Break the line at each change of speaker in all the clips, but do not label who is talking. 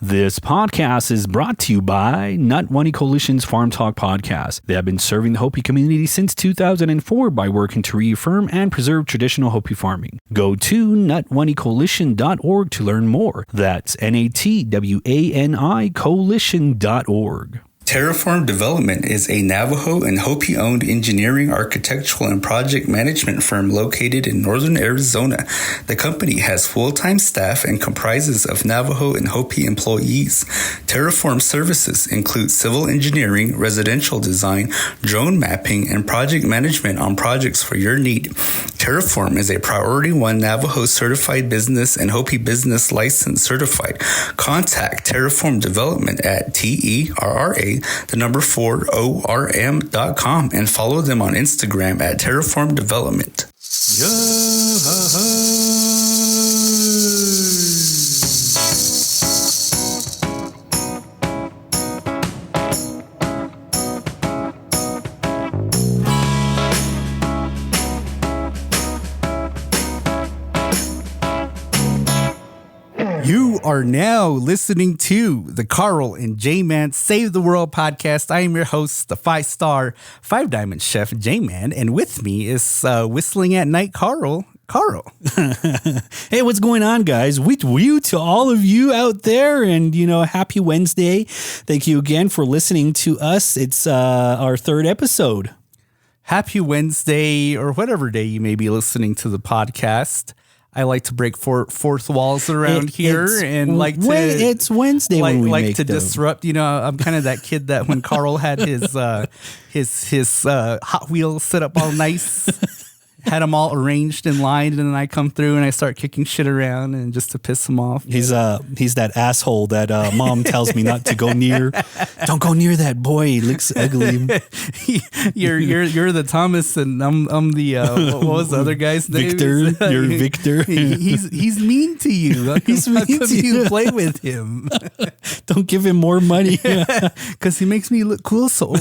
This podcast is brought to you by Nut Money Coalition's Farm Talk podcast. They have been serving the Hopi community since 2004 by working to reaffirm and preserve traditional Hopi farming. Go to nutmoneycoalition.org to learn more. That's NATWANI coalition.org.
Terraform Development is a Navajo and Hopi-owned engineering, architectural, and project management firm located in northern Arizona. The company has full-time staff and comprises of Navajo and Hopi employees. Terraform services include civil engineering, residential design, drone mapping, and project management on projects for your need. Terraform is a Priority 1 Navajo certified business and Hopi business license certified. Contact Terraform Development at TERRA4ORM.com and follow them on Instagram at Terraform Development.
You are now listening to the Carl and J-Man Save the World podcast. I am your host, the 5-star, 5-diamond chef J-Man, and with me is Whistling at Night Carl.
Hey, what's going on, guys? You to all of you out there, and happy Wednesday. Thank you again for listening to us. It's our third episode.
Happy Wednesday, or whatever day you may be listening to the podcast. I like to break fourth walls around here, and
it's Wednesday when we make
to
them.
Disrupt. I'm kind of that kid that when Carl had his Hot Wheels set up all nice, had them all arranged in line, and then I come through and I start kicking shit around and just to piss him off.
He's that asshole that mom tells me not to go near. Don't go near that boy. He looks ugly.
You're the Thomas, and I'm the what was the other guy's name?
Victor. You're Victor.
He's mean to you.
He's mean to you.
Play with him.
Don't give him more money.
Because he makes me look cool. So.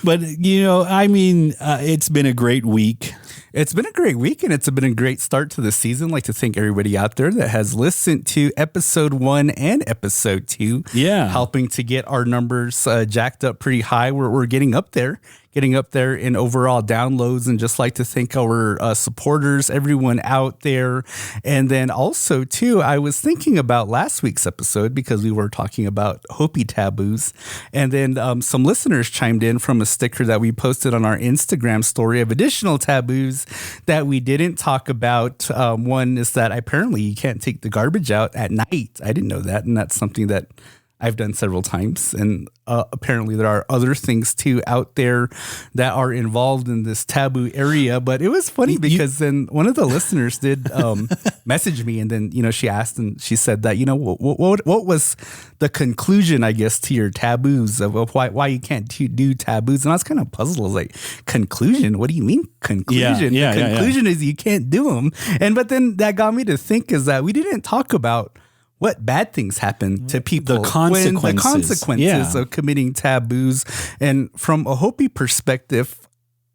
But, it's been a great week.
It's been a great week, and it's been a great start to the season. I'd like to thank everybody out there that has listened to episode 1 and episode 2.
Yeah.
Helping to get our numbers jacked up pretty high. We're getting up there in overall downloads, and just like to thank our supporters, everyone out there. And then also, too, I was thinking about last week's episode because we were talking about Hopi taboos. And then some listeners chimed in from a sticker that we posted on our Instagram story of additional taboos that we didn't talk about. One is that apparently you can't take the garbage out at night. I didn't know that. And that's something that I've done several times, and apparently there are other things too out there that are involved in this taboo area. But it was funny because then one of the listeners did message me, and then she asked, and she said that what was the conclusion, I guess, to your taboos of why you can't do taboos. And I was kind of puzzled. I was like, conclusion? What do you mean conclusion?
Yeah,
the conclusion is you can't do them. But then that got me to think is that we didn't talk about what bad things happen to people.
The consequences
of committing taboos. And from a Hopi perspective,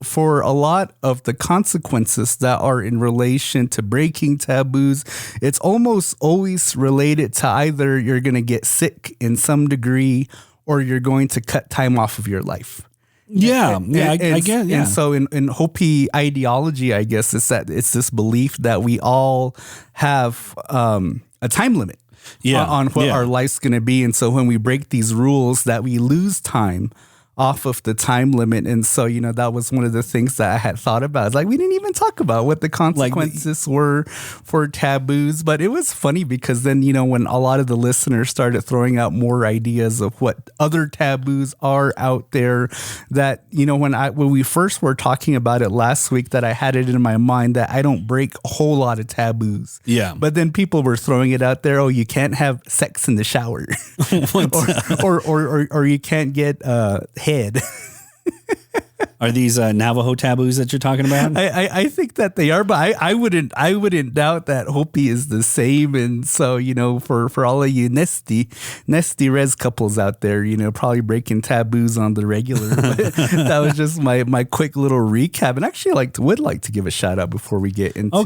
for a lot of the consequences that are in relation to breaking taboos, it's almost always related to either you're going to get sick in some degree or you're going to cut time off of your life.
I get. Yeah.
And so in Hopi ideology, I guess it's this belief that we all have a time limit. On what our life's going to be. And so when we break these rules, that we lose time off of the time limit. And so, that was one of the things that I had thought about. Like, we didn't even talk about what the consequences were for taboos. But it was funny because then, when a lot of the listeners started throwing out more ideas of what other taboos are out there, that, when we first were talking about it last week, that I had it in my mind that I don't break a whole lot of taboos.
Yeah.
But then people were throwing it out there. Oh, you can't have sex in the shower. or you can't get head.
Are these Navajo taboos that you're talking about?
I think that they are, but I wouldn't doubt that Hopi is the same. And so, for all of you nesty res couples out there, probably breaking taboos on the regular. But that was just my quick little recap. And actually, would like to give a shout out before we get into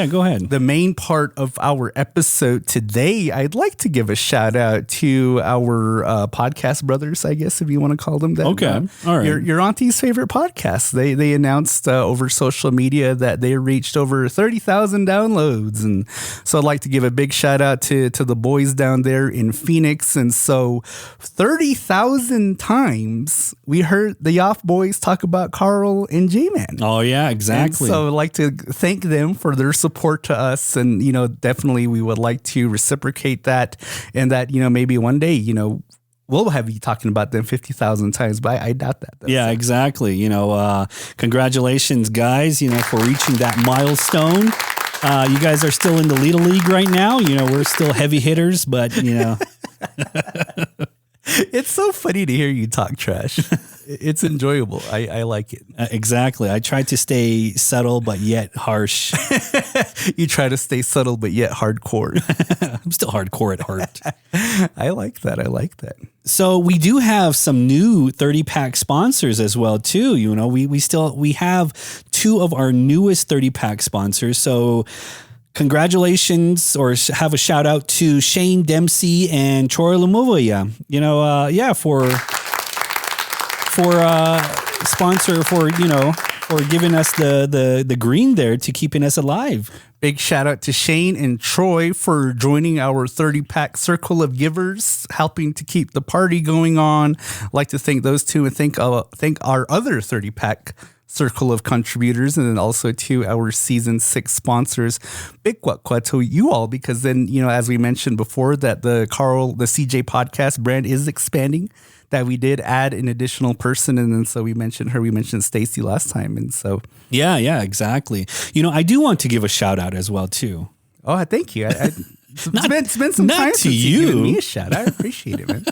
go ahead.
The main part of our episode today. I'd like to give a shout out to our podcast brothers, I guess, if you want to call them that.
Okay, all right.
Your auntie's favorite podcast. They announced over social media that they reached over 30,000 downloads, and so I'd like to give a big shout out to the boys down there in Phoenix. And so 30,000 times we heard the Yoff boys talk about Carl and J-Man.
Oh yeah, exactly.
And so I'd like to thank them for their support to us, and definitely we would like to reciprocate that, and that maybe one day we'll have you talking about them 50,000 times, but I doubt that.
Yeah, exactly. Congratulations, guys, for reaching that milestone. You guys are still in the Little League right now. We're still heavy hitters, but,
It's so funny to hear you talk trash. It's enjoyable. I like it.
Exactly. I try to stay subtle, but yet harsh.
You try to stay subtle, but yet hardcore.
I'm still hardcore at heart.
I like that.
So we do have some new 30-pack sponsors as well, too. We have two of our newest 30-pack sponsors. So congratulations, or have a shout out to Shane Dempsey and Troy Lamovoya. For giving us the green there to keeping us alive.
Big shout out to Shane and Troy for joining our 30-pack circle of givers, helping to keep the party going on. I'd like to thank those two and thank our other 30-pack circle of contributors, and then also to our season 6 sponsors. Big kwakwa to you all, because then, as we mentioned before, that the CJ podcast brand is expanding, that we did add an additional person. And then so we mentioned Stacy last time. And so.
Yeah, exactly. I do want to give a shout out as well too.
Oh, thank you. It's been some time since you've given me a shout. I appreciate it, man.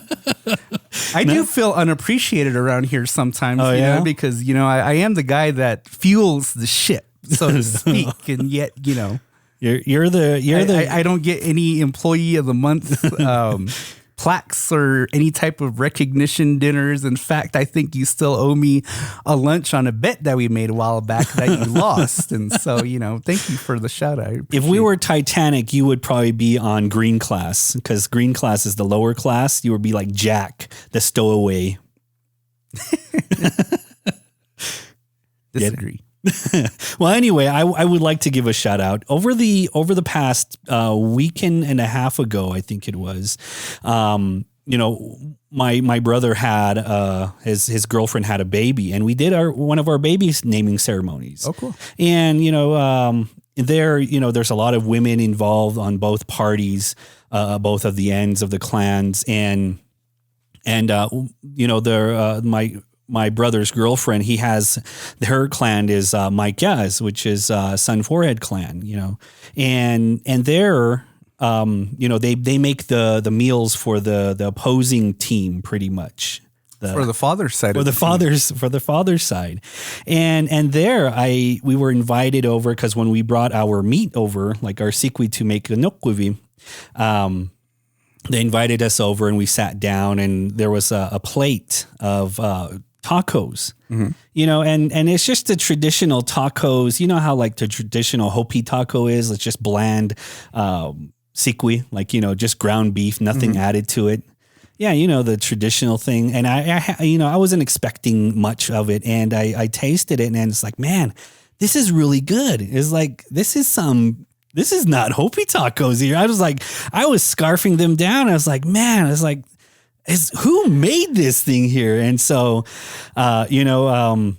I do feel unappreciated around here sometimes, because, I am the guy that fuels the ship, so to speak. And yet, I don't get any employee of the month plaques or any type of recognition dinners. In fact, I think you still owe me a lunch on a bet that we made a while back that you lost. And so, thank you for the shout out.
If we were Titanic, you would probably be on green class, because green class is the lower class. You would be like Jack, the stowaway.
Disagree.
Well, anyway, I would like to give a shout out over the past weekend and a half ago, I think it was. My brother had his girlfriend had a baby, and we did one of our baby's naming ceremonies.
Oh, cool! And
there's a lot of women involved on both parties, both of the ends of the clans, and my brother's girlfriend, her clan is Maikyas, which is Sun Forehead clan, and they're, they make the meals for the opposing team pretty much.
For the father's side.
For the father's side. And there we were invited over, because when we brought our meat over, like our sikwi to make a nokwivi, they invited us over and we sat down, and there was a plate of tacos, and it's just the traditional tacos. You know how like the traditional Hopi taco is? It's just bland sikwi, like, just ground beef, nothing added to it. Yeah, the traditional thing. And I wasn't expecting much of it, and I tasted it, and it's like, man, this is really good. It's like, this is not Hopi tacos here. I was scarfing them down. I was like, man, who made this thing here? And so, one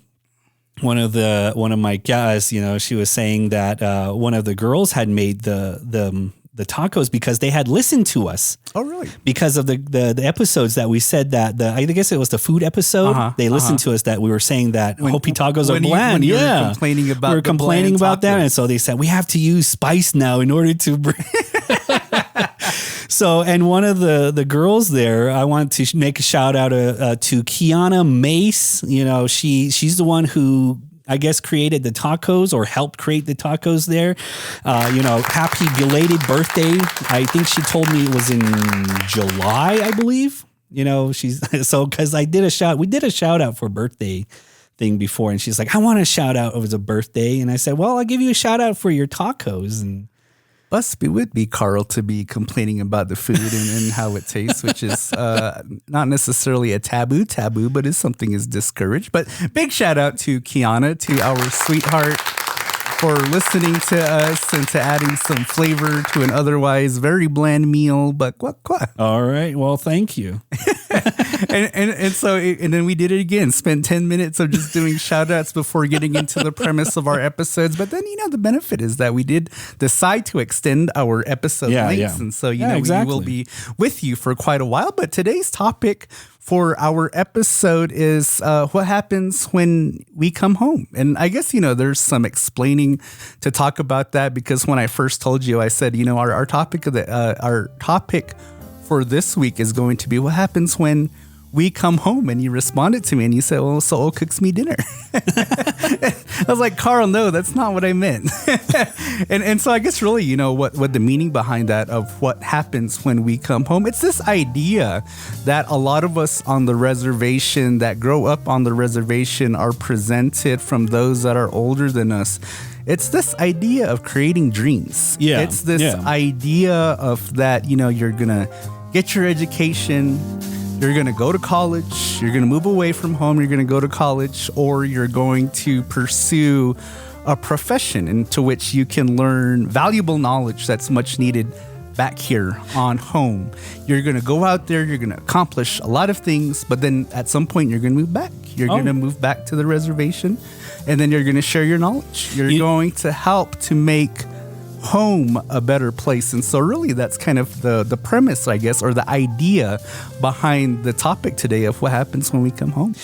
of my guys, she was saying that one of the girls had made the tacos because they had listened to us.
Oh, really?
Because of the episodes that we said that I guess it was the food episode. They listened to us that we were saying that Hopi tacos are bland.
We were complaining about
that, and so they said we have to use spice now in order to bring. So, and one of the girls there, I want to make a shout out to Kiana Mace. You know, she's the one who, I guess, created the tacos or helped create the tacos there. You know, happy belated birthday. I think she told me it was in July, I believe. You know, because we did a shout out for birthday thing before. And she's like, I want a shout out. It was a birthday. And I said, well, I'll give you a shout out for your tacos. And
would be Carl to be complaining about the food and how it tastes, which is not necessarily a taboo, but is something is discouraged. But big shout out to Kiana, to our sweetheart, for listening to us and to adding some flavor to an otherwise very bland meal. But quack.
All right. Well, thank you.
and then we did it again. Spent 10 minutes of just doing shout outs before getting into the premise of our episodes. But then, you know, the benefit is that we did decide to extend our episode lengths. Yeah. And so, you know, exactly. We will be with you for quite a while. But today's topic for our episode is what happens when we come home. And I guess, you know, there's some explaining to talk about that, because when I first told you, I said, you know, our topic for this week is going to be what happens when we come home. And you responded to me and you said, well, Saul cooks me dinner. I was like, Carl, no, that's not what I meant. and so I guess really, you know, what the meaning behind that of what happens when we come home. It's this idea that a lot of us on the reservation that grow up on the reservation are presented from those that are older than us. It's this idea of creating dreams. Yeah. It's this idea of that, you know, you're going to get your education, you're going to go to college, you're going to move away from home, you're going to go to college, or you're going to pursue a profession into which you can learn valuable knowledge that's much needed back here on home. You're going to go out there, you're going to accomplish a lot of things, but then at some point you're going to move back. You're going to move back to the reservation, and then you're going to share your knowledge. You're going to help to make home a better place. And so really that's kind of the premise, I guess, or the idea behind the topic today of what happens when we come home.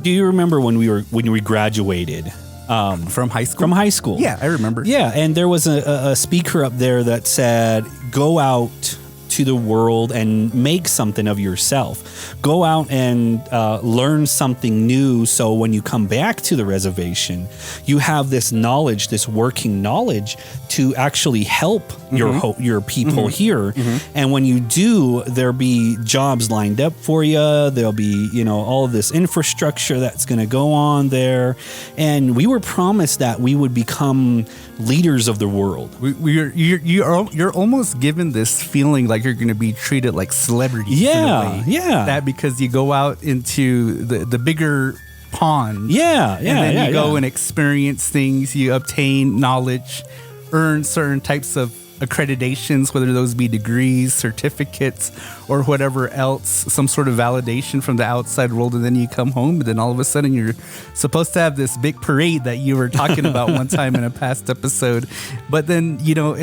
Do you remember when we graduated
from high school?
From high school.
Yeah, I remember.
Yeah, and there was a speaker up there that said, go out to the world and make something of yourself. Go out and learn something new, so when you come back to the reservation, you have this knowledge, this working knowledge to actually help your people here. And when you do, there'll be jobs lined up for you. There'll be, you know, all of this infrastructure that's going to go on there. And we were promised that we would become leaders of the world.
You're almost given this feeling like you're going to be treated like celebrities.
Yeah.
That because you go out into the bigger pond.
And
then you go and experience things. You obtain knowledge, earn certain types of accreditations, whether those be degrees, certificates, or whatever else, some sort of validation from the outside world, and then you come home, and then all of a sudden you're supposed to have this big parade that you were talking about one time in a past episode. But then, you know,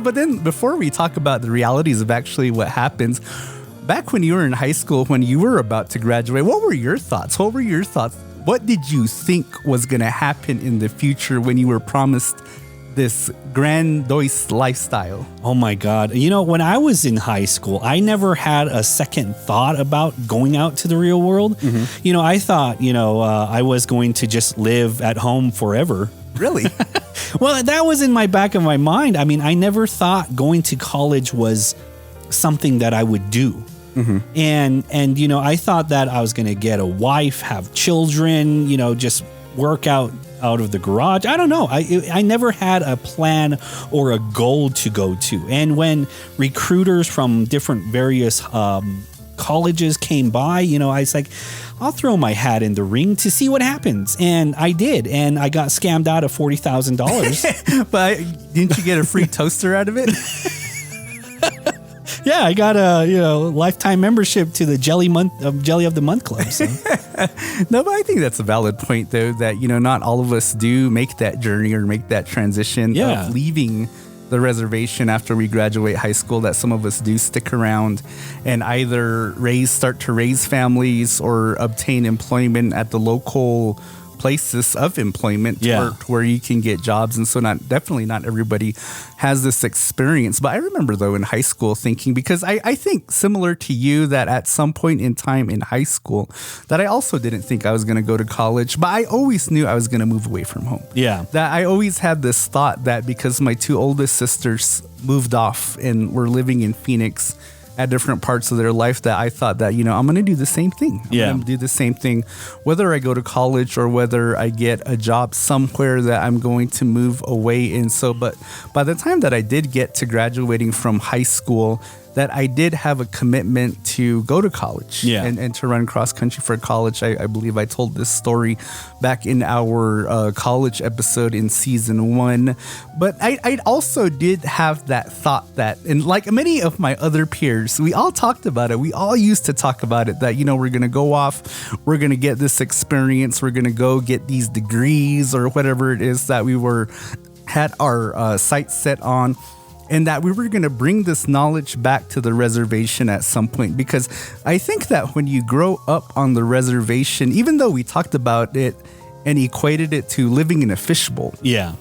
but then before we talk about the realities of actually what happens, back when you were in high school, when you were about to graduate, what were your thoughts? What did you think was going to happen in the future when you were promised this grandiose lifestyle?
Oh my God. You know, when I was in high school, I never had a second thought about going out to the real world. You know, I thought, you know, I was going to just live at home forever.
Really?
Well, that was in my back of my mind. I mean, I never thought going to college was something that I would do. And, you know, I thought that I was going to get a wife, have children, you know, just work out of the garage. I don't know. I never had a plan or a goal to go to. And when recruiters from different various colleges came by, you know, I was like, I'll throw my hat in the ring to see what happens. And I did. And I got scammed out of $40,000.
But didn't you get a free toaster out of it?
Yeah, I got a lifetime membership to the Jelly of the Month Club. So.
No, but I think that's a valid point, though, that, you know, not all of us do make that journey or make that transition of leaving the reservation after we graduate high school, that some of us do stick around and either start to raise families or obtain employment at the local places of employment
Yeah.
where you can get jobs. And so definitely not everybody has this experience. But I remember though in high school thinking, because I think similar to you that at some point in time in high school that I also didn't think I was going to go to college, but I always knew I was going to move away from home.
Yeah.
That I always had this thought that because my two oldest sisters moved off and were living in Phoenix at different parts of their life, that I thought that, I'm going to do the same thing. I'm going to do the same thing, whether I go to college or whether I get a job somewhere that I'm going to move away. And so, but by the time that I did get to graduating from high school, that I did have a commitment to go to college and to run cross country for college. I believe I told this story back in our college episode in season 1. But I also did have that thought that, and like many of my other peers, we all talked about it. We all used to talk about it that, we're going to go off, we're going to get this experience, we're going to go get these degrees or whatever it is that we had our sights set on. And that we were going to bring this knowledge back to the reservation at some point. Because I think that when you grow up on the reservation, even though we talked about it and equated it to living in a fishbowl.
Yeah.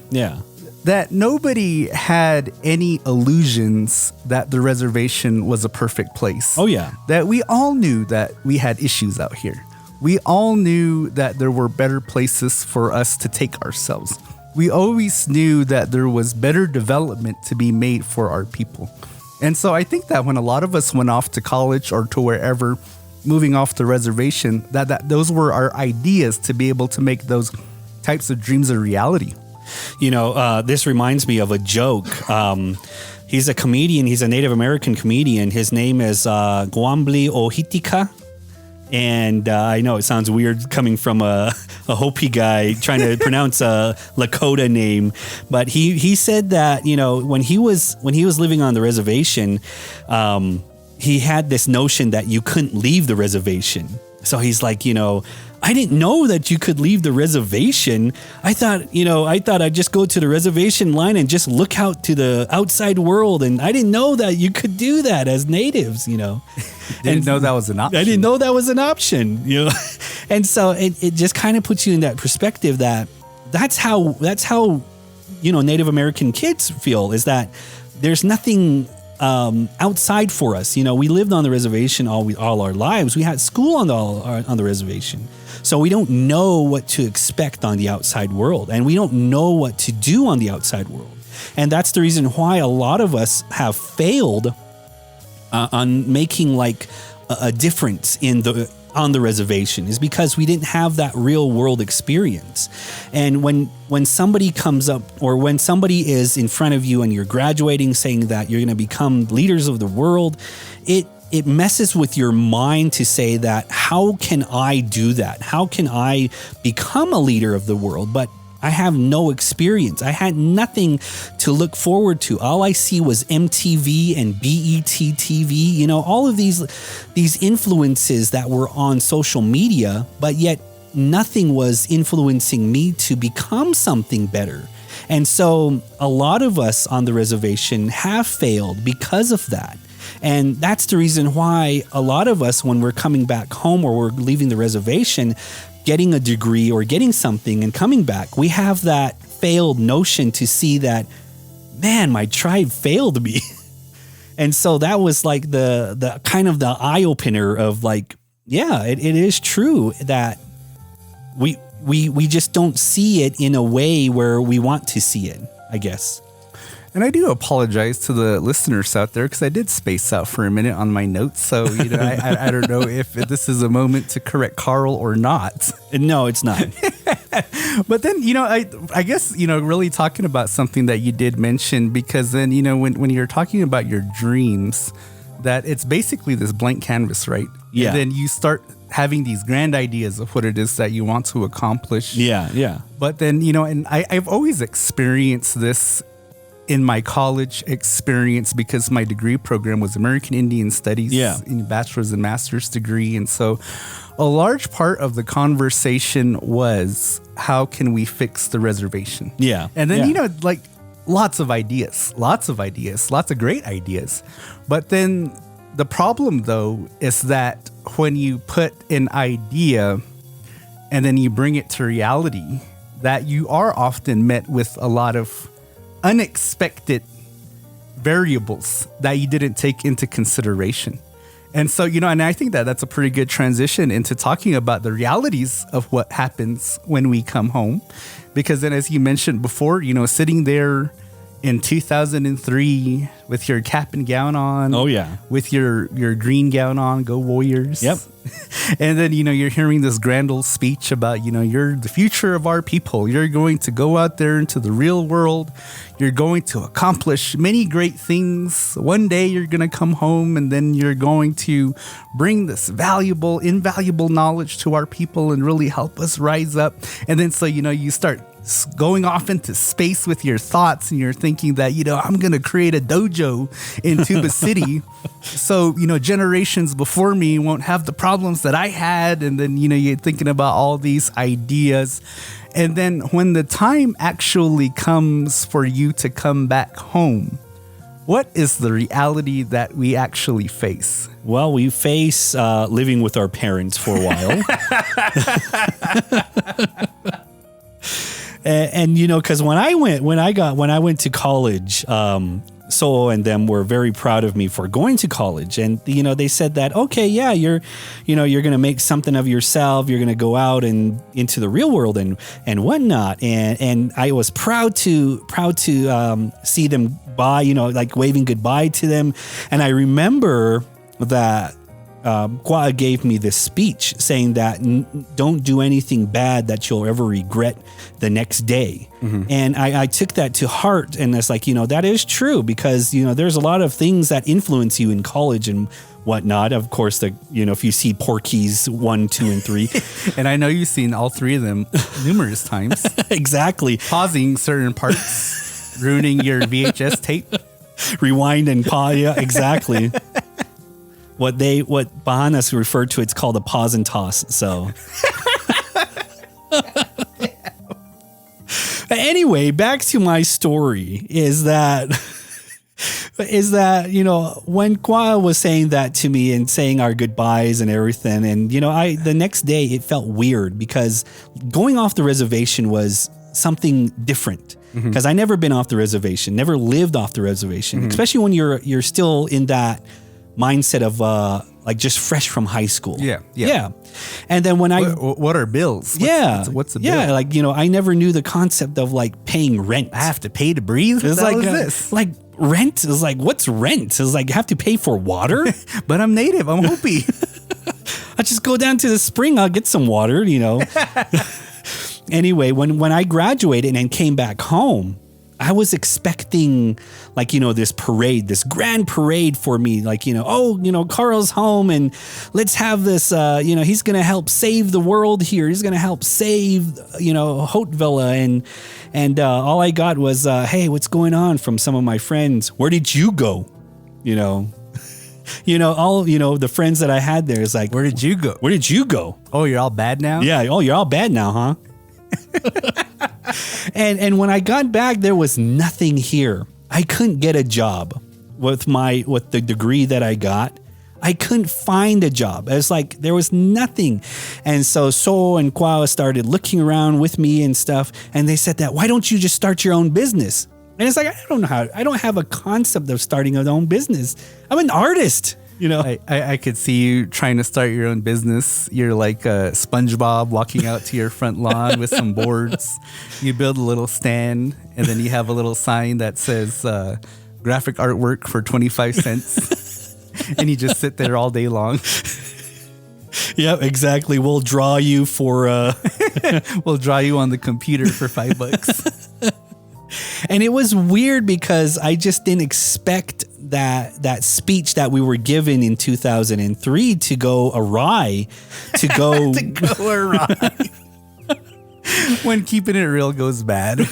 That nobody had any illusions that the reservation was a perfect place.
Oh, yeah.
That we all knew that we had issues out here. We all knew that there were better places for us to take ourselves. We always knew that there was better development to be made for our people. And so I think that when a lot of us went off to college or to wherever, moving off the reservation, that those were our ideas to be able to make those types of dreams a reality.
This reminds me of a joke. He's a comedian. He's a Native American comedian. His name is Gwambli Ohitika. And I know it sounds weird coming from a Hopi guy trying to pronounce a Lakota name, but he said that when he was living on the reservation, he had this notion that you couldn't leave the reservation. So he's like, I didn't know that you could leave the reservation. I thought I'd just go to the reservation line and just look out to the outside world. And I didn't know that you could do that as natives,
Didn't know that was an option.
I didn't know that was an option, And so it just kind of puts you in that perspective that's how Native American kids feel, is that there's nothing outside for us. We lived on the reservation all our lives. We had school on the reservation. So we don't know what to expect on the outside world, and we don't know what to do on the outside world. And that's the reason why a lot of us have failed on making like a difference on the reservation, is because we didn't have that real world experience. And when somebody comes up, or when somebody is in front of you and you're graduating saying that you're going to become leaders of the world, it messes with your mind to say that, how can I do that? How can I become a leader of the world? But I have no experience. I had nothing to look forward to. All I see was MTV and BET TV, all of these influences that were on social media, but yet nothing was influencing me to become something better. And so a lot of us on the reservation have failed because of that. And that's the reason why a lot of us, when we're coming back home or we're leaving the reservation, getting a degree or getting something and coming back, we have that failed notion to see that, man, my tribe failed me. And so that was like the kind of the eye opener of like, yeah, it is true that we just don't see it in a way where we want to see it, I guess.
And I do apologize to the listeners out there because I did space out for a minute on my notes. So, I don't know if this is a moment to correct Carl or not.
No, it's not.
But then, I guess, really talking about something that you did mention, because then, when you're talking about your dreams, that it's basically this blank canvas, right?
Yeah.
And then you start having these grand ideas of what it is that you want to accomplish.
Yeah.
But then, and I've always experienced this in my college experience, because my degree program was American Indian Studies, in bachelor's and master's degree. And so a large part of the conversation was, how can we fix the reservation?
Yeah.
And then, lots of ideas, lots of great ideas. But then the problem, though, is that when you put an idea and then you bring it to reality, that you are often met with a lot of unexpected variables that you didn't take into consideration. And so, and I think that that's a pretty good transition into talking about the realities of what happens when we come home. Because then, as you mentioned before, sitting there in 2003 with your cap and gown on.
Oh, yeah.
With your green gown on, go Warriors.
Yep.
And then, you're hearing this grand old speech about, you're the future of our people. You're going to go out there into the real world. You're going to accomplish many great things. One day you're going to come home, and then you're going to bring this invaluable knowledge to our people and really help us rise up. And then, so, you start going off into space with your thoughts, and you're thinking that, I'm going to create a dojo in Tuba City. So, generations before me won't have the problems that I had. And then, you're thinking about all these ideas. And then when the time actually comes for you to come back home, what is the reality that we actually face?
Well, we face living with our parents for a while. And because when I went to college, So and them were very proud of me for going to college. And, they said that, okay, yeah, you're going to make something of yourself. You're going to go out and into the real world and whatnot. And I was proud to see them like waving goodbye to them. And I remember that Kwa gave me this speech saying that don't do anything bad that you'll ever regret the next day. Mm-hmm. And I took that to heart, and it's like, that is true, because, there's a lot of things that influence you in college and whatnot. Of course, if you see Porky's 1, 2, and 3.
And I know you've seen all three of them numerous times.
Exactly.
Pausing certain parts, ruining your VHS tape.
Rewind and pause. Yeah, exactly. What Bahanas refer to, it's called a pause and toss. So anyway, back to my story is that when Kwa was saying that to me and saying our goodbyes and everything, and the next day it felt weird, because going off the reservation was something different. Because I never been off the reservation, never lived off the reservation, especially when you're still in that mindset of like just fresh from high school. Yeah. And then when
what are bills? What's the bill?
Yeah, like I never knew the concept of like paying rent.
I have to pay to breathe.
It's like this. Like rent is like, what's rent? It's like, I have to pay for water.
But I'm native. I'm Hopi.
I just go down to the spring. I'll get some water. Anyway, when I graduated and came back home, I was expecting like, this parade, this grand parade for me. Like, Carl's home and let's have this, he's going to help save the world here. He's going to help save, Houtvilla. And all I got was, hey, what's going on, from some of my friends. Where did you go? The friends that I had there is like,
where did you go?
Where did you go?
Oh, you're all bad now?
Yeah. Oh, you're all bad now, huh? And when I got back, there was nothing here. I couldn't get a job with the degree that I got. I couldn't find a job. It's like there was nothing. And so and Kwa started looking around with me and stuff. And they said that, why don't you just start your own business? And it's like, I don't know how. I don't have a concept of starting an own business. I'm an artist.
I could see you trying to start your own business. You're like SpongeBob walking out to your front lawn with some boards. You build a little stand, and then you have a little sign that says graphic artwork for 25 cents. And you just sit there all day long.
Yep, exactly. We'll draw you for...
We'll draw you on the computer for $5.
And it was weird because I just didn't expect that speech that we were given in 2003 to go awry, to go
awry. When keeping it real goes bad.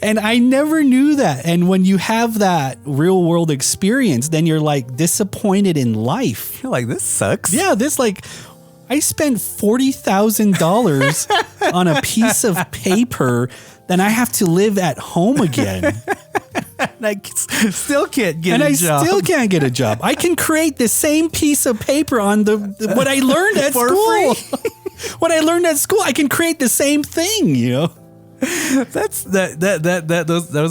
And I never knew that. And when you have that real world experience, then you're like disappointed in life.
You're like, this sucks.
Yeah, I spent $40,000 on a piece of paper, then I have to live at home again.
And I still can't get a job.
I still can't get a job. I can create the same piece of paper on what I learned at school. What I learned at school, I can create the same thing, you know?
Those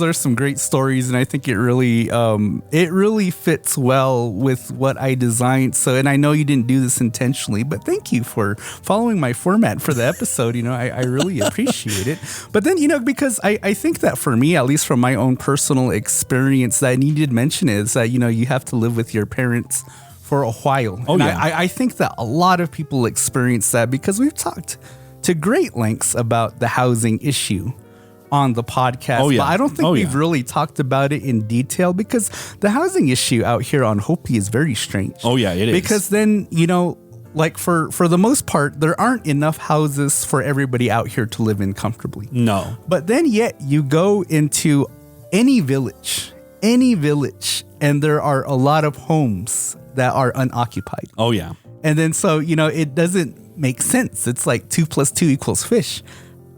are some great stories, and I think it really fits well with what I designed. So, and I know you didn't do this intentionally, but thank you for following my format for the episode. You know, I really appreciate it. But then, you know, because I think that for me, at least from my own personal experience, that I needed to mention is that, you know, you have to live with your parents for a while.
Oh,
and
yeah.
I think that a lot of people experience that because we've talked to great lengths about the housing issue on the podcast.
Oh, yeah.
But I don't think we've really talked about it in detail because the housing issue out here on Hopi is very strange.
Oh, yeah, it is.
Because then, you know, like for the most part, there aren't enough houses for everybody out here to live in comfortably.
No.
But then yet you go into any village, and there are a lot of homes that are unoccupied.
Oh, yeah.
And then so, you know, it doesn't make sense. It's like 2 + 2 = fish.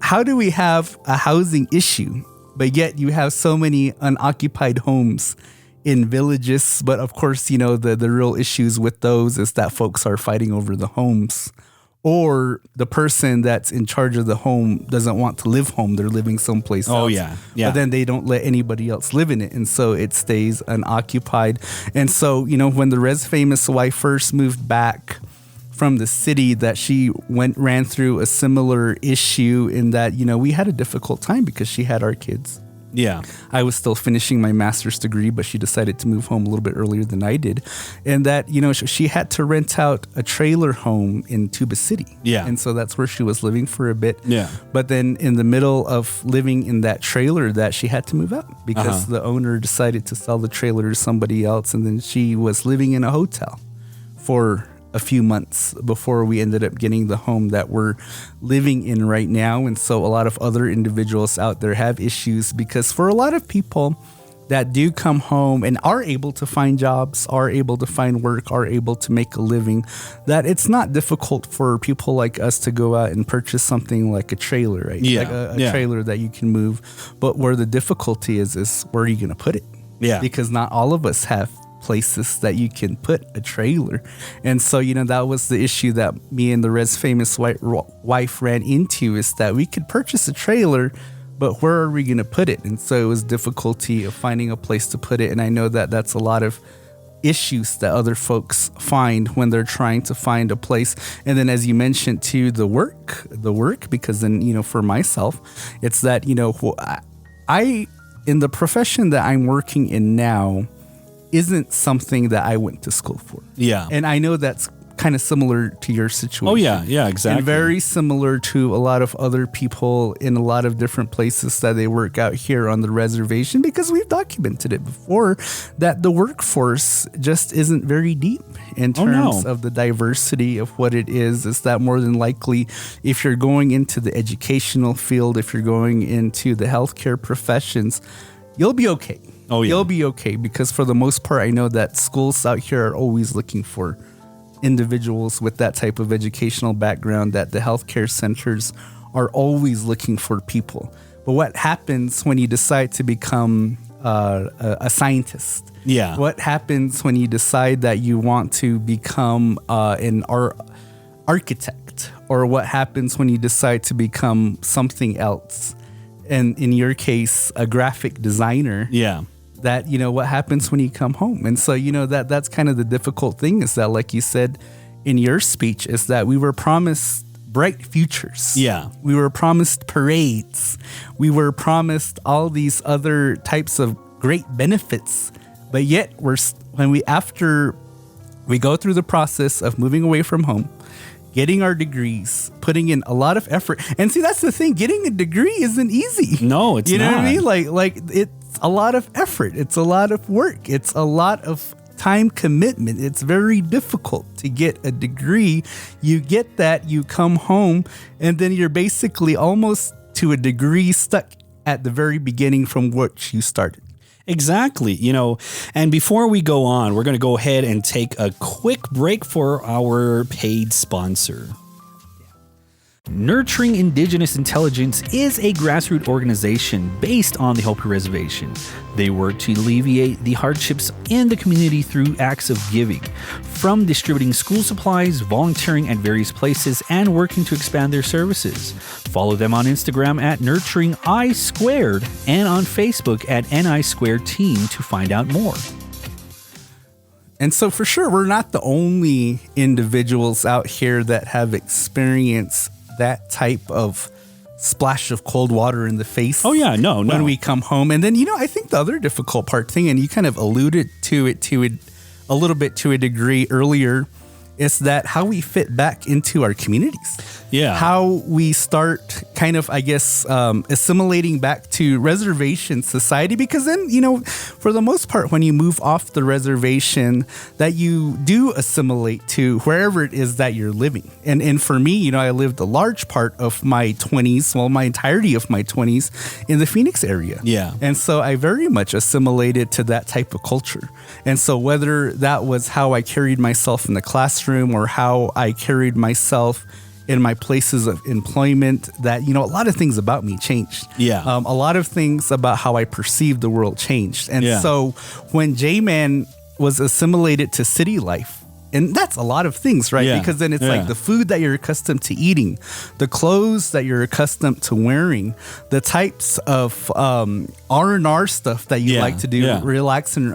How do we have a housing issue, but yet you have so many unoccupied homes in villages? But of course, you know, the real issues with those is that folks are fighting over the homes, or the person that's in charge of the home doesn't want to live home. They're living someplace else.
Oh, yeah. Yeah.
But then they don't let anybody else live in it. And so it stays unoccupied. And so, you know, when the Res Famous wife first moved back from the city, that she ran through a similar issue in that, you know, we had a difficult time because she had our kids.
Yeah.
I was still finishing my master's degree, but she decided to move home a little bit earlier than I did. And that, you know, she had to rent out a trailer home in Tuba City.
Yeah.
And so that's where she was living for a bit.
Yeah.
But then in the middle of living in that trailer, that she had to move out because the owner decided to sell the trailer to somebody else. And then she was living in a hotel for a few months before we ended up getting the home that we're living in right now. And so a lot of other individuals out there have issues because for a lot of people that do come home and are able to find jobs, are able to find work, are able to make a living, that it's not difficult for people like us to go out and purchase something like a trailer, right?
Yeah.
Like a trailer that you can move. But where the difficulty is where are you going to put it?
Yeah.
Because not all of us have places that you can put a trailer. And so, you know, that was the issue that me and the Res Famous wife ran into, is that we could purchase a trailer, but where are we going to put it? And so it was difficulty of finding a place to put it. And I know that that's a lot of issues that other folks find when they're trying to find a place. And then, as you mentioned too, the work, because then, you know, for myself, it's that, you know, I in the profession that I'm working in now isn't something that I went to school for.
Yeah.
And I know that's kind of similar to your situation.
Oh, yeah. Yeah, exactly.
And very similar to a lot of other people in a lot of different places that they work out here on the reservation, because we've documented it before that the workforce just isn't very deep in terms of the diversity of what it is. Is that more than likely, if you're going into the educational field, if you're going into the healthcare professions, you'll be okay.
Oh, yeah.
You'll be okay, because for the most part, I know that schools out here are always looking for individuals with that type of educational background, that the healthcare centers are always looking for people. But what happens when you decide to become a scientist?
Yeah.
What happens when you decide that you want to become an architect? Or what happens when you decide to become something else? And in your case, a graphic designer.
Yeah.
That, you know, what happens when you come home? And so, you know, that's kind of the difficult thing, is that, like you said in your speech, is that we were promised bright futures. Yeah. We were promised parades. We were promised all these other types of great benefits. But yet after we go through the process of moving away from home, getting our degrees, putting in a lot of effort. And see, that's the thing. Getting a degree isn't easy.
No, it's not.
You know what I mean? Like it's a lot of effort. It's a lot of work. It's a lot of time commitment. It's very difficult to get a degree. You get that, you come home, and then you're basically almost to a degree stuck at the very beginning from which you started.
Exactly. You know, and before we go on, we're going to go ahead and take a quick break for our paid sponsor. Nurturing Indigenous Intelligence is a grassroots organization based on the Hopi Reservation. They work to alleviate the hardships in the community through acts of giving, from distributing school supplies, volunteering at various places, and working to expand their services. Follow them on Instagram at Nurturing I Squared and on Facebook at NI Squared Team to find out more.
And so for sure, we're not the only individuals out here that have experienced that type of splash of cold water in the face.
Oh yeah, no.
When we come home. And then, I think the other difficult thing, and you kind of alluded to it a little bit to a degree earlier, is that how we fit back into our communities.
Yeah.
How we start kind of, assimilating back to reservation society, because then, for the most part, when you move off the reservation, that you do assimilate to wherever it is that you're living. And for me, I lived a large part of my 20s, my entirety of my 20s in the Phoenix area.
Yeah.
And so I very much assimilated to that type of culture. And so whether that was how I carried myself in the classroom or how I carried myself in my places of employment, that, a lot of things about me changed.
Yeah.
A lot of things about how I perceived the world changed. And so when J-Man was assimilated to city life, and that's a lot of things, right?
Yeah.
Because then it's like the food that you're accustomed to eating, the clothes that you're accustomed to wearing, the types of R&R stuff that you like to do, relax and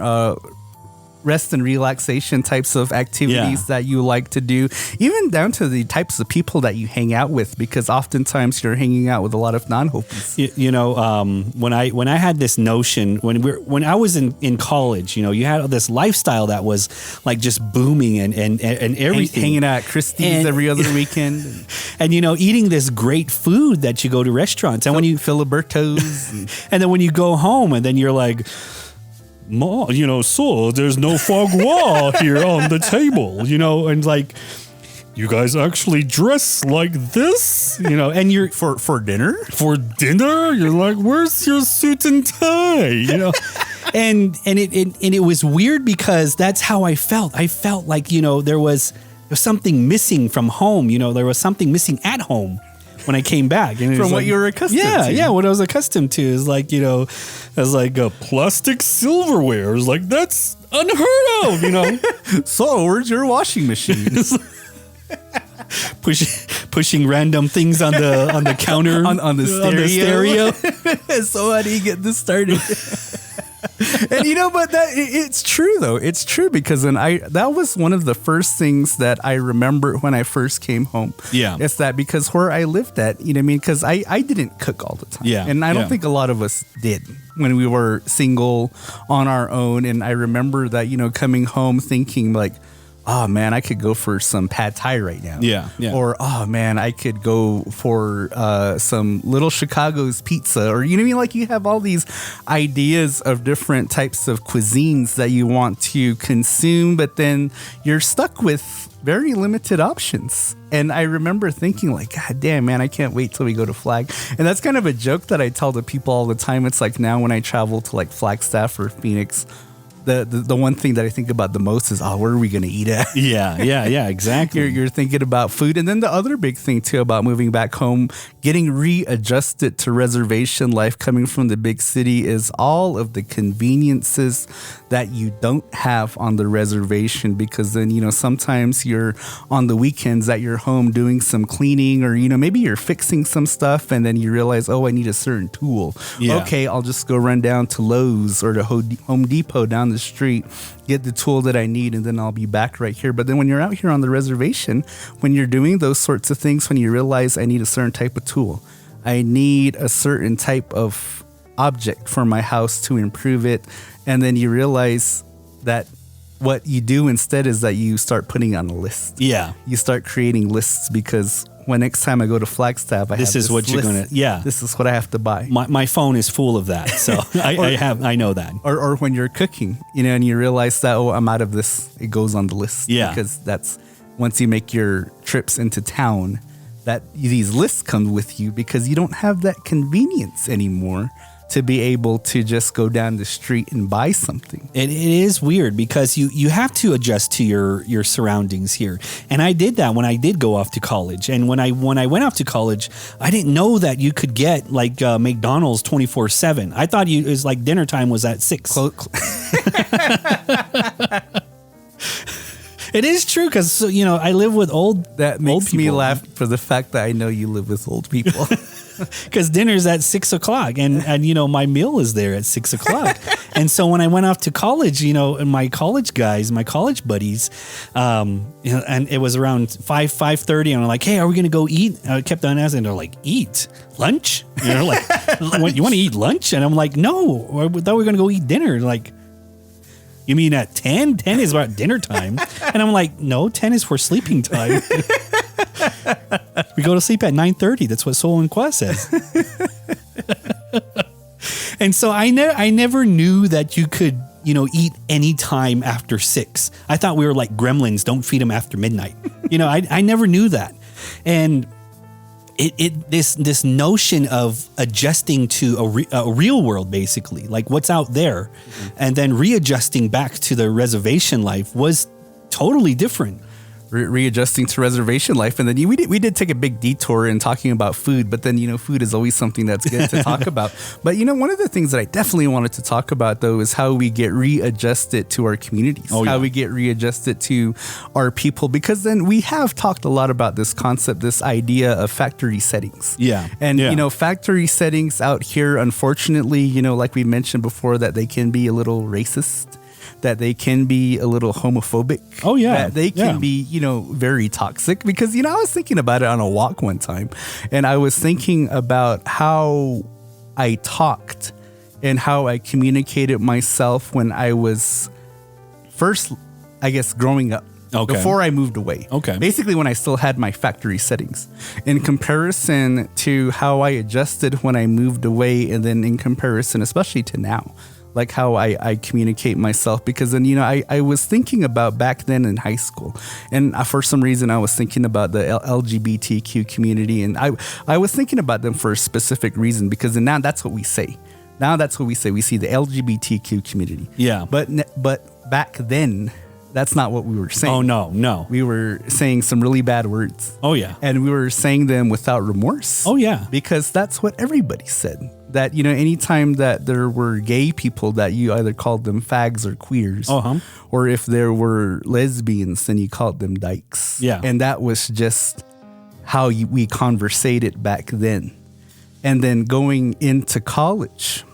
rest and relaxation types of activities that you like to do, even down to the types of people that you hang out with, because oftentimes you're hanging out with a lot of non-Hopis.
When I had this notion, when I was in college, you had this lifestyle that was like just booming and everything.
Hanging out at Christie's every other weekend.
And, eating this great food that you go to restaurants. And when you
Filiberto's.
And then when you go home and then you're like, Ma, so there's no foie gras here on the table, and like, you guys actually dress like this, and you're
for dinner?
For dinner? You're like, where's your suit and tie? And it was weird because that's how I felt. I felt like, there was something missing from home, there was something missing at home when I came back. And
from what you were accustomed to.
Yeah, what I was accustomed to is like, as like a plastic silverware. It's like, that's unheard of,
So where's your washing machine? Pushing random things on the counter
on the stereo.
So how do you get this started? And but it's true though. It's true because that was one of the first things that I remember when I first came home.
Yeah.
It's that because where I lived at, because I didn't cook all the time.
Yeah.
And I don't think a lot of us did when we were single on our own. And I remember that, coming home thinking like, oh man, I could go for some pad thai right now.
Yeah.
Or, oh man, I could go for some Little Chicago's pizza. Or, you know what I mean? Like you have all these ideas of different types of cuisines that you want to consume, but then you're stuck with very limited options. And I remember thinking like, God damn, man, I can't wait till we go to Flag. And that's kind of a joke that I tell to people all the time. It's like now when I travel to like Flagstaff or Phoenix, the one thing that I think about the most is, where are we going to eat at?
Yeah, exactly.
You're thinking about food. And then the other big thing too about moving back home, getting readjusted to reservation life coming from the big city, is all of the conveniences that you don't have on the reservation, because then, sometimes you're on the weekends at your home doing some cleaning, or, maybe you're fixing some stuff and then you realize, I need a certain tool.
Yeah.
Okay, I'll just go run down to Lowe's or to Home Depot down the street, get the tool that I need, and then I'll be back right here. But then when you're out here on the reservation, when you're doing those sorts of things, when you realize I need a certain type of tool, I need a certain type of object for my house to improve it, and then you realize that what you do instead is that you start putting on a list.
Yeah.
You start creating lists, because when next time I go to Flagstaff, this is what I have to buy.
My phone is full of that, so I know that.
Or when you're cooking, and you realize that I'm out of this, it goes on the list.
Yeah,
because that's once you make your trips into town, that these lists come with you, because you don't have that convenience anymore to be able to just go down the street and buy something.
It is weird because you have to adjust to your surroundings here. And I did that when I did go off to college. And when I went off to college, I didn't know that you could get like McDonald's 24/7. I thought it was like dinner time was at 6. It is true because, I live with old
That makes
old
me
people.
laugh for the fact that I know you live with old people.
Because dinner's at 6 o'clock and my meal is there at 6 o'clock. And so when I went off to college, and my college guys, my college buddies, and it was around 5:30 and I'm like, hey, are we going to go eat? I kept on asking, they're like, eat? Lunch? Like, what, you want to eat lunch? And I'm like, no, I thought we were going to go eat dinner. Like, you mean at 10? 10 is about dinner time. And I'm like, no, 10 is for sleeping time. We go to sleep at 9:30. That's what Soul and Quest says. And so I never knew that you could, eat any time after 6. I thought we were like gremlins. Don't feed them after midnight. I never knew that. And this notion of adjusting to a real world, basically, like what's out there, and then readjusting back to the reservation life was totally different.
Readjusting to reservation life. And then we did take a big detour in talking about food, but then, food is always something that's good to talk about. But, one of the things that I definitely wanted to talk about, though, is how we get readjusted to our communities, how we get readjusted to our people, because then we have talked a lot about this concept, this idea of factory settings.
Yeah.
And, factory settings out here, unfortunately, like we mentioned before, that they can be a little racist, that they can be a little homophobic.
Oh, yeah.
That they can be, very toxic. Because, I was thinking about it on a walk one time. And I was thinking about how I talked and how I communicated myself when I was first, I guess, growing up.
Okay.
Before I moved away.
Okay.
Basically, when I still had my factory settings. In comparison to how I adjusted when I moved away, and then in comparison, especially to now, like how I communicate myself. Because then, I was thinking about back then in high school. And for some reason, I was thinking about the LGBTQ community. And I was thinking about them for a specific reason, because now that's what we say. Now that's what we say. We see the LGBTQ community.
Yeah.
But back then, that's not what we were saying.
Oh, no.
We were saying some really bad words.
Oh, yeah.
And we were saying them without remorse.
Oh, yeah.
Because that's what everybody said. That, anytime that there were gay people, that you either called them fags or queers. Or if there were lesbians, then you called them dykes.
Yeah.
And that was just how we conversated back then. And then going into college,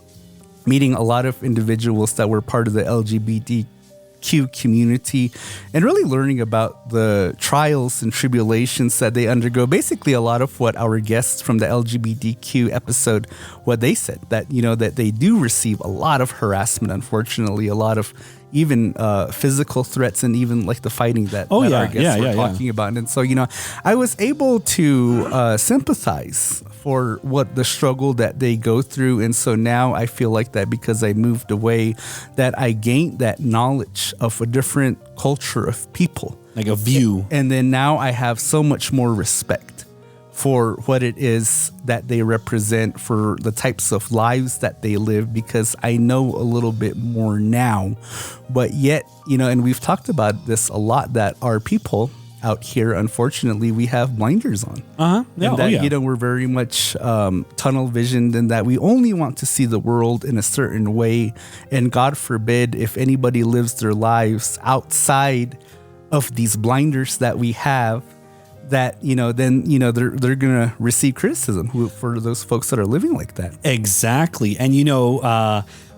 meeting a lot of individuals that were part of the LGBTQ community, and really learning about the trials and tribulations that they undergo. Basically, a lot of what our guests from the LGBTQ episode, what they said, that, that they do receive a lot of harassment, unfortunately, a lot of even physical threats, and even like the fighting that our guests were talking about. And so, I was able to sympathize for what the struggle that they go through. And so now I feel like that because I moved away, that I gained that knowledge of a different culture of people.
Like a view.
And then now I have so much more respect for what it is that they represent, for the types of lives that they live, because I know a little bit more now. But yet, and we've talked about this a lot, that our people out here, unfortunately, we have blinders on.
Yeah.
And that, we're very much tunnel visioned, and that we only want to see the world in a certain way. And God forbid if anybody lives their lives outside of these blinders that we have, that, then, they're going to receive criticism for those folks that are living like that.
Exactly. And,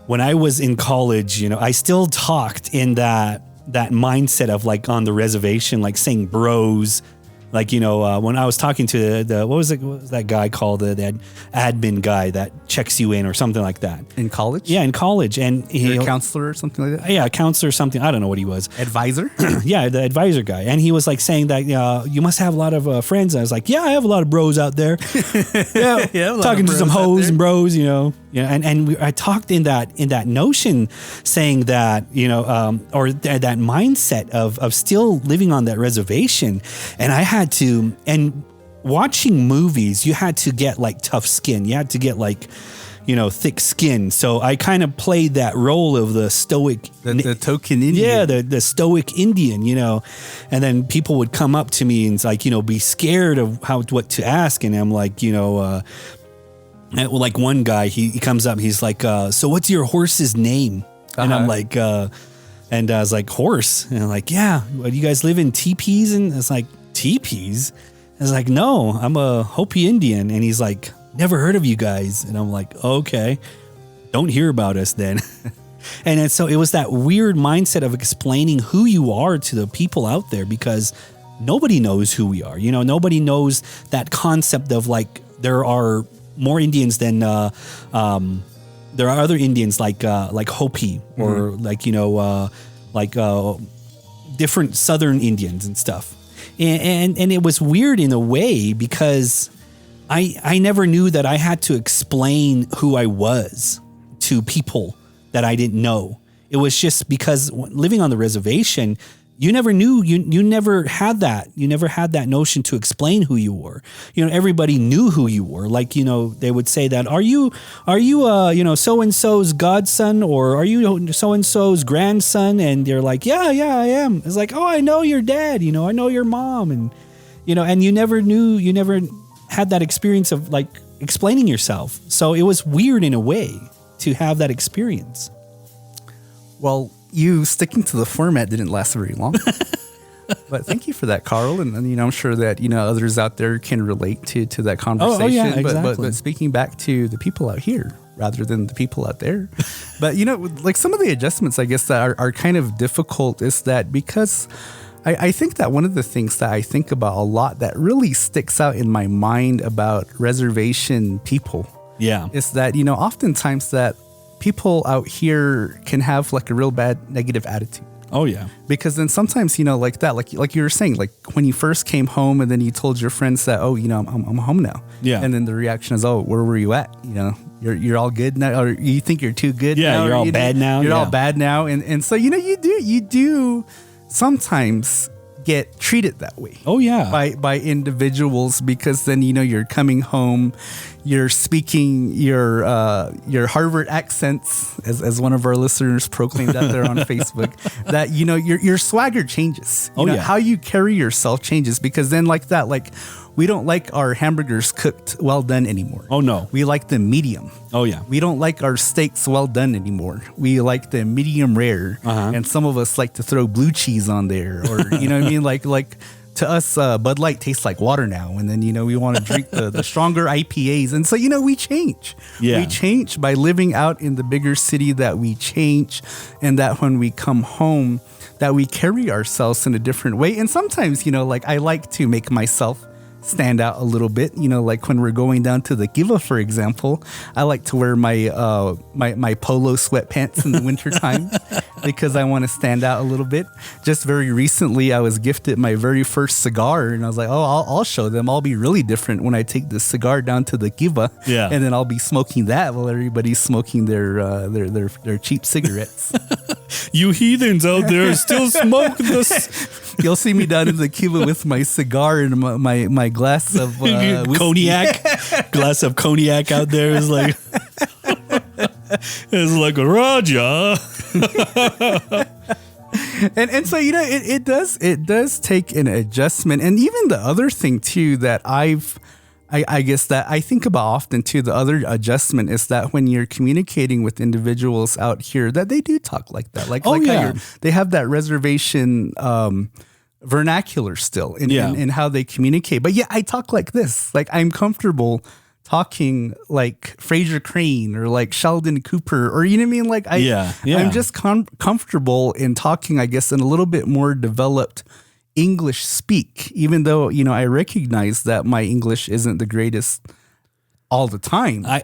when I was in college, I still talked in that mindset of like on the reservation, like saying bros, like, when I was talking to what was that guy called, the admin guy that checks you in or something like that.
In college?
Yeah, in college. And
a counselor or something like that?
Yeah, a counselor or something. I don't know what he was.
Advisor?
Yeah, the advisor guy. And he was like saying that you must have a lot of friends. And I was like, yeah, I have a lot of bros out there. Yeah, talking to some hoes and bros, Yeah, and I talked in that notion, saying that, or that mindset of still living on that reservation. And I had to, and watching movies, you had to get like tough skin. You had to get like, thick skin. So I kind of played that role of the stoic,
the token Indian.
Yeah, the stoic Indian, and then people would come up to me and it's like, be scared of what to ask. And I'm like, like one guy, he comes up, he's like, so what's your horse's name? And I'm like, and I was like, horse. And I'm like, yeah, what, you guys live in teepees? And it's like, teepees? I was like, no, I'm a Hopi Indian. And he's like, never heard of you guys. And I'm like, okay, don't hear about us then. And so it was that weird mindset of explaining who you are to the people out there, because nobody knows who we are. Nobody knows that concept of like, there are more Indians than, there are other Indians like Hopi or different Southern Indians and stuff. And it was weird in a way because I never knew that I had to explain who I was to people that I didn't know. It was just because living on the reservation, you never knew, you never had that. You never had that notion to explain who you were. Everybody knew who you were. Like, they would say that, are you so-and-so's godson, or are you so-and-so's grandson? And they're like, yeah, I am. It's like, oh, I know your dad, I know your mom. And, and you never had that experience of like explaining yourself. So it was weird in a way to have that experience.
Well, you sticking to the format didn't last very long. But thank you for that, Carl. And I'm sure that, others out there can relate to that conversation.
Oh, yeah, exactly.
But speaking back to the people out here rather than the people out there. But, like some of the adjustments, I guess, that are kind of difficult is that because I think that one of the things that I think about a lot that really sticks out in my mind about reservation people is that, oftentimes that people out here can have like a real bad negative attitude.
Oh yeah.
Because then sometimes, like that, like you were saying, like when you first came home and then you told your friends that, oh, I'm home now.
Yeah.
And then the reaction is, oh, where were you at? You're all good now, or you think you're too good now.
You're all bad now.
You're all bad now. And so, you do sometimes get treated that way.
Oh yeah.
By individuals, because then you're coming home, you're speaking your Harvard accents, as one of our listeners proclaimed out there on Facebook, that your swagger changes. How you carry yourself changes, because then we don't like our hamburgers cooked well done anymore.
Oh no.
We like them medium.
Oh yeah.
We don't like our steaks well done anymore. We like them medium rare. And some of us like to throw blue cheese on there, or what I mean? Like to us, Bud Light tastes like water now. And then, we want to drink the stronger IPAs. And so, we change.
Yeah.
We change by living out in the bigger city, that we change, and that when we come home, that we carry ourselves in a different way. And sometimes, I like to make myself stand out a little bit, like when we're going down to the Giva, for example, I like to wear my my polo sweatpants in the wintertime because I want to stand out a little bit. Just very recently, I was gifted my very first cigar, and I was like, oh, I'll show them. I'll be really different when I take this cigar down to the Giva, and then I'll be smoking that while everybody's smoking their cheap cigarettes.
You heathens out there still smoke this.
You'll see me down in the Kiva with my cigar and my glass of
cognac. Glass of cognac out there is like it's like a Raja.
and so it does take an adjustment. And even the other thing too that I guess that I think about often too, the other adjustment is that when you're communicating with individuals out here, that they do talk like that. How they have that reservation vernacular still in how they communicate. But I talk like this. Like I'm comfortable talking like Fraser Crane or like Sheldon Cooper, or you know what I mean? Like I'm just comfortable in talking, I guess, in a little bit more developed English speak, even though, I recognize that my English isn't the greatest all the time.
I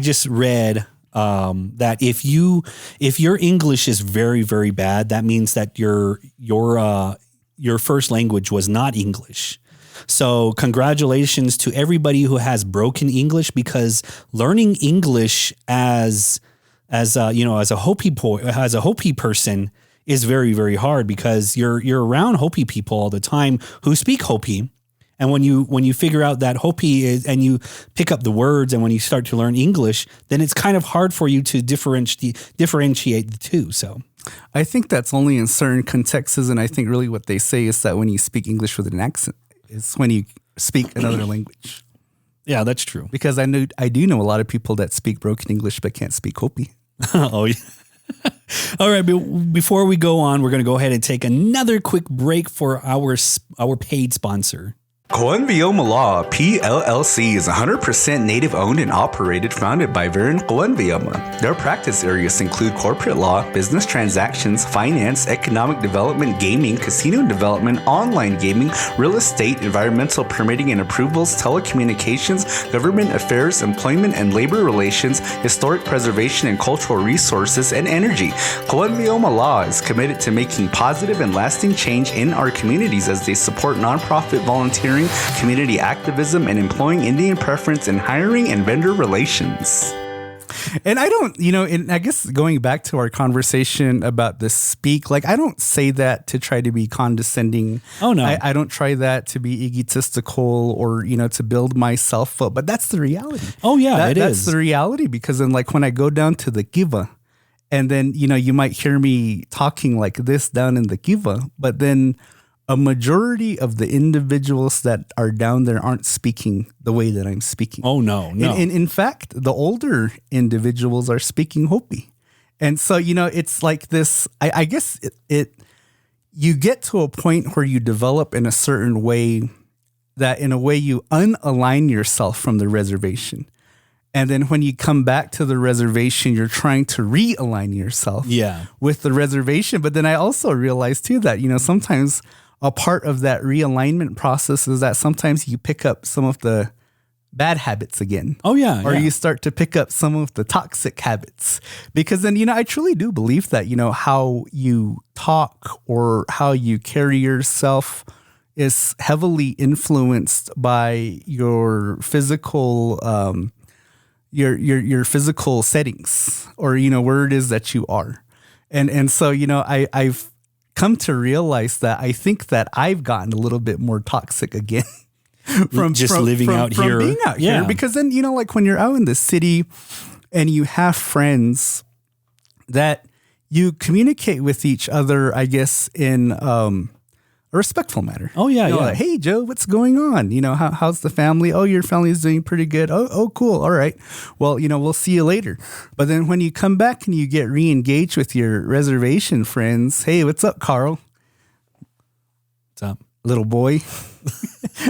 just read that if your English is very, very bad, that means that your first language was not English. So congratulations to everybody who has broken English, because learning English as a Hopi person is very, very hard, because you're around Hopi people all the time who speak Hopi, And when you figure out that Hopi is, and you pick up the words, and when you start to learn English, then it's kind of hard for you to differentiate the two. So
I think that's only in certain contexts, and I think really what they say is that when you speak English with an accent, it's when you speak another language.
Yeah, that's true.
Because I do know a lot of people that speak broken English but can't speak Hopi.
Oh, yeah. All right. Before we go on, we're going to go ahead and take another quick break for our paid sponsor.
Coenvioma Law, PLLC is 100% native owned and operated, founded by Vern Coenvioma. Their practice areas include corporate law, business transactions, finance, economic development, gaming, casino development, online gaming, real estate, environmental permitting and approvals, telecommunications, government affairs, employment and labor relations, historic preservation and cultural resources, and energy. Coenvioma Law is committed to making positive and lasting change in our communities as they support nonprofit volunteering, community activism, and employing Indian preference in hiring and vendor relations.
And I don't, and I guess going back to our conversation about the speak, like I don't say that to try to be condescending.
Oh, no.
I don't try that to be egotistical or, to build myself up, but that's the reality.
Oh, yeah,
that's the reality, because then like when I go down to the Giva, and then, you might hear me talking like this down in the Giva, but then a majority of the individuals that are down there aren't speaking the way that I'm speaking.
Oh, no.
In fact, the older individuals are speaking Hopi. And so, it's like this, I guess you get to a point where you develop in a certain way that in a way you unalign yourself from the reservation. And then when you come back to the reservation, you're trying to realign yourself with the reservation. But then I also realized too that, sometimes a part of that realignment process is that sometimes you pick up some of the bad habits again.
Oh, yeah.
Or you start to pick up some of the toxic habits. Because then, I truly do believe that, how you talk or how you carry yourself is heavily influenced by your physical your physical settings or, where it is that you are. And so, I've come to realize that I think that I've gotten a little bit more toxic again from
living out here.
Being out here. Because then, like when you're out in the city and you have friends that you communicate with each other, I guess, in a respectful manner.
Oh, yeah,
Like, hey, Joe, what's going on? How's the family? Oh, your family is doing pretty good. Oh, cool. All right. Well, we'll see you later. But then when you come back and you get re-engaged with your reservation friends, hey, what's up, Carl?
What's up?
Little boy.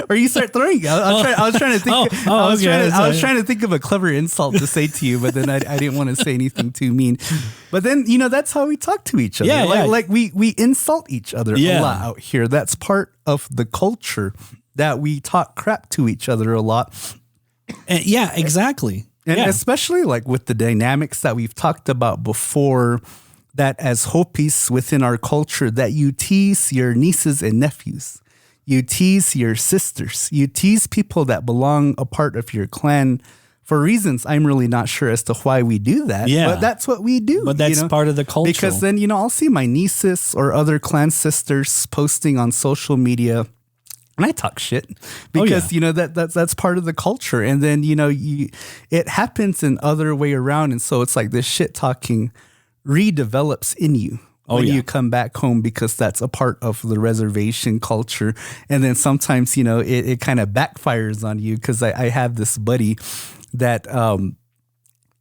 Or you start throwing. I was trying to think. I was trying to think of a clever insult to say to you, but then I didn't want to say anything too mean. But then that's how we talk to each other. Like we insult each other a lot out here. That's part of the culture that we talk crap to each other a lot.
Yeah, exactly.
And especially like with the dynamics that we've talked about before, that as Hopis within our culture, that you tease your nieces and nephews. You tease your sisters. You tease people that belong a part of your clan for reasons I'm really not sure as to why we do that.
Yeah.
But that's what we do.
But that's part of the culture.
Because then, I'll see my nieces or other clan sisters posting on social media and I talk shit because, that's part of the culture. And then, it happens in other way around. And so it's like this shit talking redevelops in you. When you come back home, because that's a part of the reservation culture. And then sometimes, it kind of backfires on you, because I have this buddy that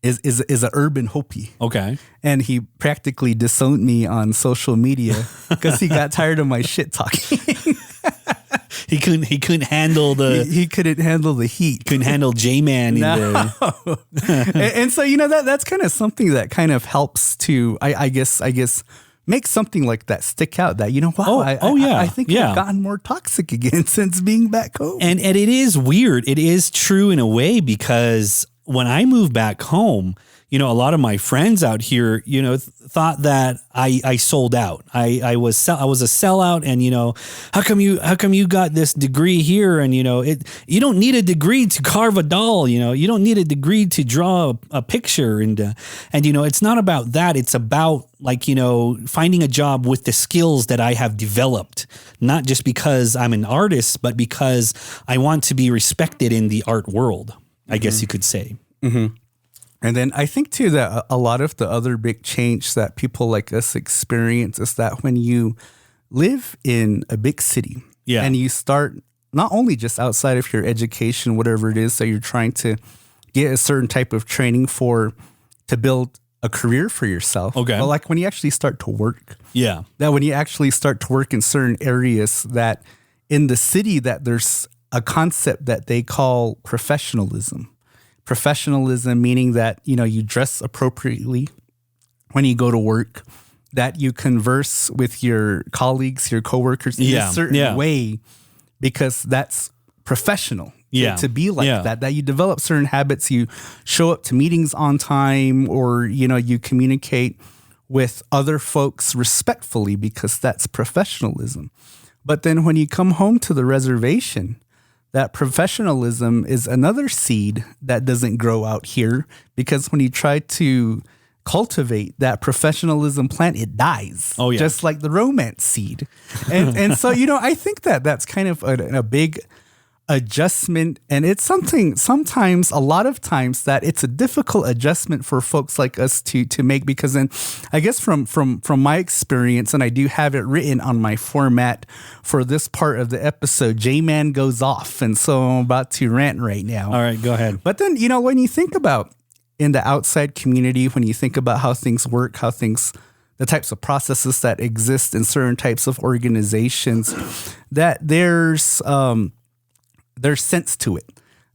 is an urban Hopi.
Okay.
And he practically disowned me on social media because he got tired of my shit talking.
He couldn't handle the
he couldn't handle the heat.
Couldn't handle J-Man in there.
And so that's kind of something that kind of helps to I guess make something like that stick out, that, wow, I think I've gotten more toxic again since being back home.
And it is weird. It is true in a way, because when I moved back home, a lot of my friends out here, thought that I sold out. I was a sellout, and how come you got this degree here, and you don't need a degree to carve a doll, you don't need a degree to draw a picture, and it's not about that. It's about finding a job with the skills that I have developed, not just because I'm an artist, but because I want to be respected in the art world, I guess you could say.
Mm-hmm. And then I think too that a lot of the other big change that people like us experience is that when you live in a big city, and you start not only just outside of your education, whatever it is that you're trying to get a certain type of training for to build a career for yourself.
Okay.
But like when you actually start to work.
Yeah.
That when you actually start to work in certain areas, that in the city that there's a concept that they call professionalism. Professionalism meaning that, you dress appropriately when you go to work, that you converse with your colleagues, your coworkers in a certain way, because that's professional. To be like that you develop certain habits, you show up to meetings on time, or, you communicate with other folks respectfully, because that's professionalism. But then when you come home to the reservation, that professionalism is another seed that doesn't grow out here, because when you try to cultivate that professionalism plant, it dies.
Oh, yeah.
Just like the romance seed. And so, I think that that's kind of a big adjustment. And it's something sometimes, a lot of times, that it's a difficult adjustment for folks like us to make, because then I guess from my experience, and I do have it written on my format for this part of the episode, J-Man goes off. And so I'm about to rant right now.
All right, go ahead.
But then, when you think about in the outside community, when you think about how things work, the types of processes that exist in certain types of organizations, that there's sense to it.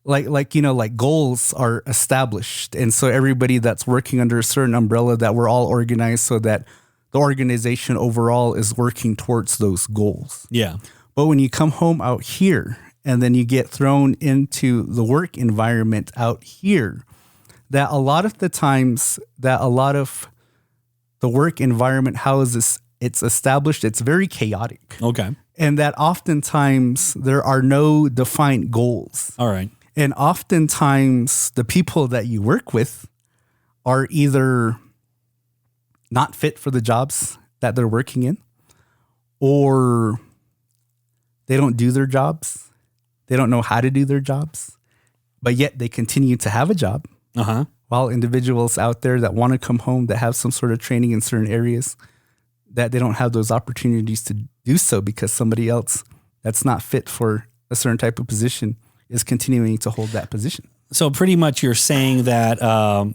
Like goals are established. And so everybody that's working under a certain umbrella, that we're all organized so that the organization overall is working towards those goals.
Yeah.
But when you come home out here, and then you get thrown into the work environment out here, that a lot of the times, that a lot of the work environment, how is this? It's established, it's very chaotic.
Okay.
And that oftentimes there are no defined goals.
All right.
And oftentimes the people that you work with are either not fit for the jobs that they're working in, or they don't do their jobs. They don't know how to do their jobs, but yet they continue to have a job.
Uh-huh.
While individuals out there that want to come home, that have some sort of training in certain areas, that they don't have those opportunities to do so, because somebody else that's not fit for a certain type of position is continuing to hold that position.
So pretty much you're saying that,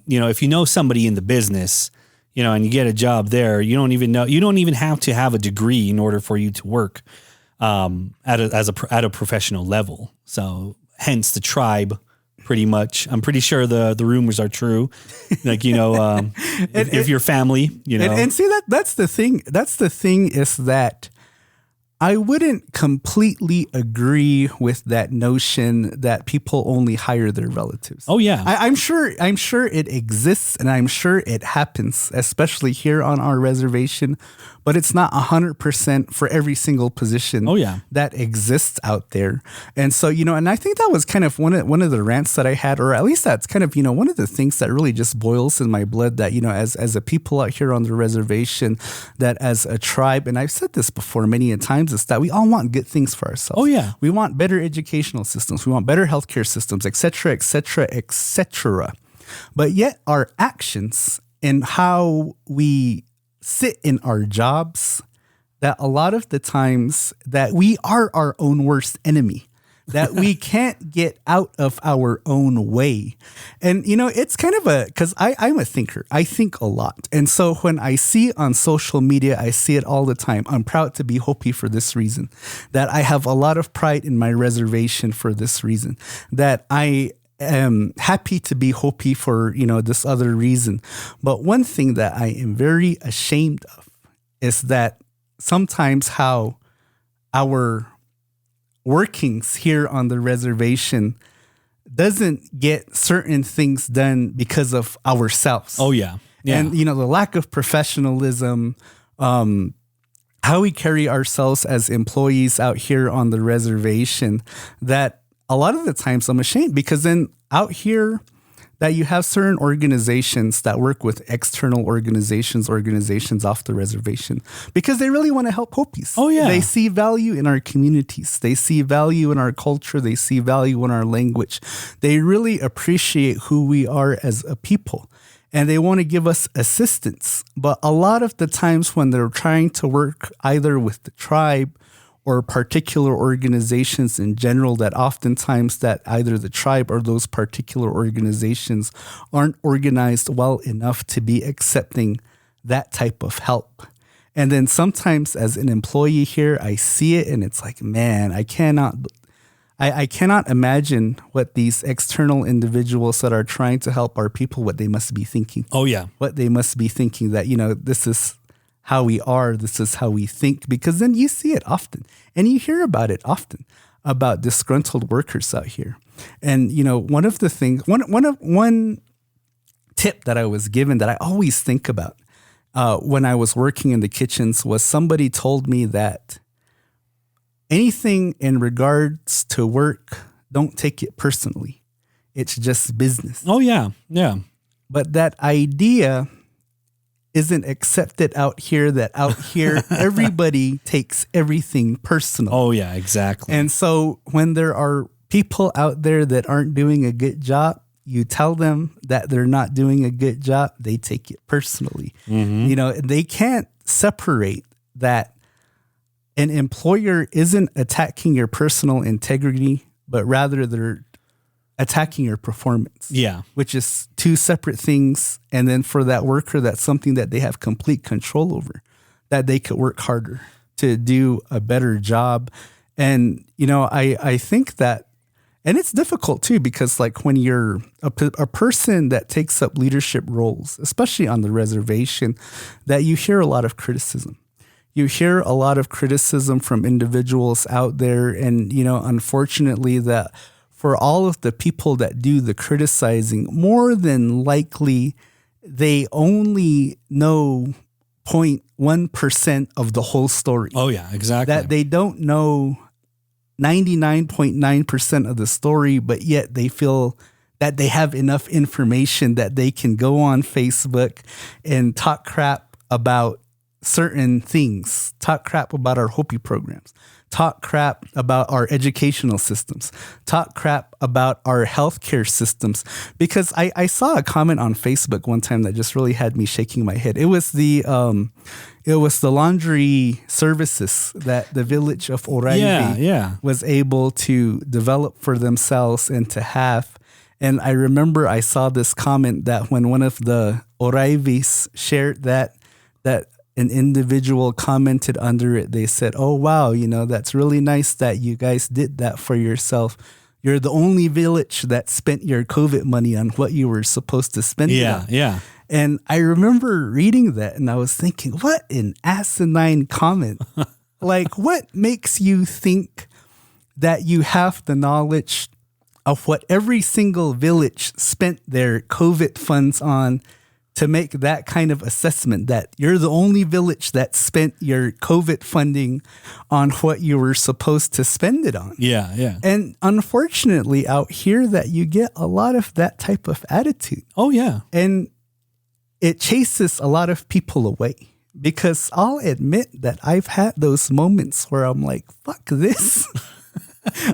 if you know somebody in the business, and you get a job there, you don't even have to have a degree in order for you to work at a professional level. So hence the tribe. Pretty much. I'm pretty sure the rumors are true. If your family,
And see, that's the thing. That's the thing, is that I wouldn't completely agree with that notion that people only hire their relatives.
Oh yeah.
I'm sure it exists, and I'm sure it happens, especially here on our reservation, but it's not 100% for every single position that exists out there. And so, and I think that was kind of one of the rants that I had, or at least that's kind of, one of the things that really just boils in my blood, that, as a people out here on the reservation, that as a tribe, and I've said this before many a times, is that we all want good things for ourselves.
Oh yeah.
We want better educational systems. We want better healthcare systems, et cetera, et cetera, et cetera. But yet our actions and how we sit in our jobs, that a lot of the times that we are our own worst enemy, that we can't get out of our own way. And, it's kind of because I'm a thinker. I think a lot. And so when I see on social media, I see it all the time. I'm proud to be Hopi for this reason, that I have a lot of pride in my reservation for this reason, that I am happy to be Hopi for, this other reason. But one thing that I am very ashamed of is that sometimes how our workings here on the reservation, doesn't get certain things done because of ourselves.
Oh, yeah.
And, the lack of professionalism, how we carry ourselves as employees out here on the reservation, that a lot of the times I'm ashamed, because then out here that you have certain organizations that work with external organizations off the reservation, because they really want to help Hopis.
Oh, yeah.
They see value in our communities. They see value in our culture. They see value in our language. They really appreciate who we are as a people. And they want to give us assistance. But a lot of the times when they're trying to work either with the tribe or particular organizations in general, that oftentimes that either the tribe or those particular organizations aren't organized well enough to be accepting that type of help. And then sometimes as an employee here, I see it and it's like, man, I cannot imagine what these external individuals that are trying to help our people, what they must be thinking.
Oh, yeah.
What they must be thinking, that, this is how we are, this is how we think, because then you see it often and you hear about it often about disgruntled workers out here. And, one of the things, one tip that I was given that I always think about when I was working in the kitchens was somebody told me that anything in regards to work, don't take it personally. It's just business.
Oh, yeah. Yeah.
But that idea isn't accepted out here, that out here, everybody takes everything personal.
Oh, yeah, exactly.
And so when there are people out there that aren't doing a good job, you tell them that they're not doing a good job, they take it personally.
Mm-hmm.
They can't separate that. An employer isn't attacking your personal integrity, but rather they're attacking your performance.
Yeah.
Which is two separate things. And then for that worker, that's something that they have complete control over, that they could work harder to do a better job. And, I think that, and it's difficult too, because like when you're a person that takes up leadership roles, especially on the reservation, that you hear a lot of criticism. You hear a lot of criticism from individuals out there. And, unfortunately, that for all of the people that do the criticizing, more than likely, they only know 0.1% of the whole story.
Oh, yeah, exactly.
That they don't know 99.9% of the story, but yet they feel that they have enough information that they can go on Facebook and talk crap about certain things, talk crap about our Hopi programs, talk crap about our educational systems, talk crap about our healthcare systems. Because I saw a comment on Facebook one time that just really had me shaking my head. It was the laundry services that the village of Oraibi was able to develop for themselves and to have. And I remember I saw this comment that when one of the Oraibis shared that an individual commented under it, they said, "Oh, wow, that's really nice that you guys did that for yourself. You're the only village that spent your COVID money on what you were supposed to spend it on."
Yeah.
And I remember reading that and I was thinking, what an asinine comment. Like, what makes you think that you have the knowledge of what every single village spent their COVID funds on to make that kind of assessment, that you're the only village that spent your COVID funding on what you were supposed to spend it on?
Yeah.
And unfortunately out here that you get a lot of that type of attitude.
Oh, yeah. And
it chases a lot of people away, because I'll admit that I've had those moments where I'm like, fuck this.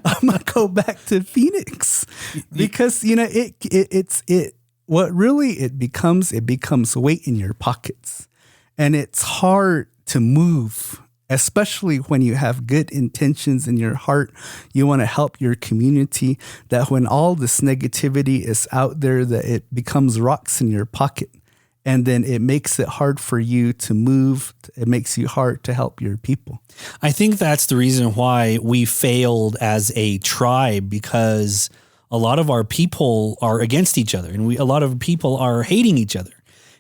I'm going to go back to Phoenix, because, it becomes weight in your pockets, and it's hard to move, especially when you have good intentions in your heart. You want to help your community, that when all this negativity is out there, that it becomes rocks in your pocket. And then it makes it hard for you to move. It makes you hard to help your people.
I think that's the reason why we failed as a tribe, because a lot of our people are against each other, and a lot of people are hating each other.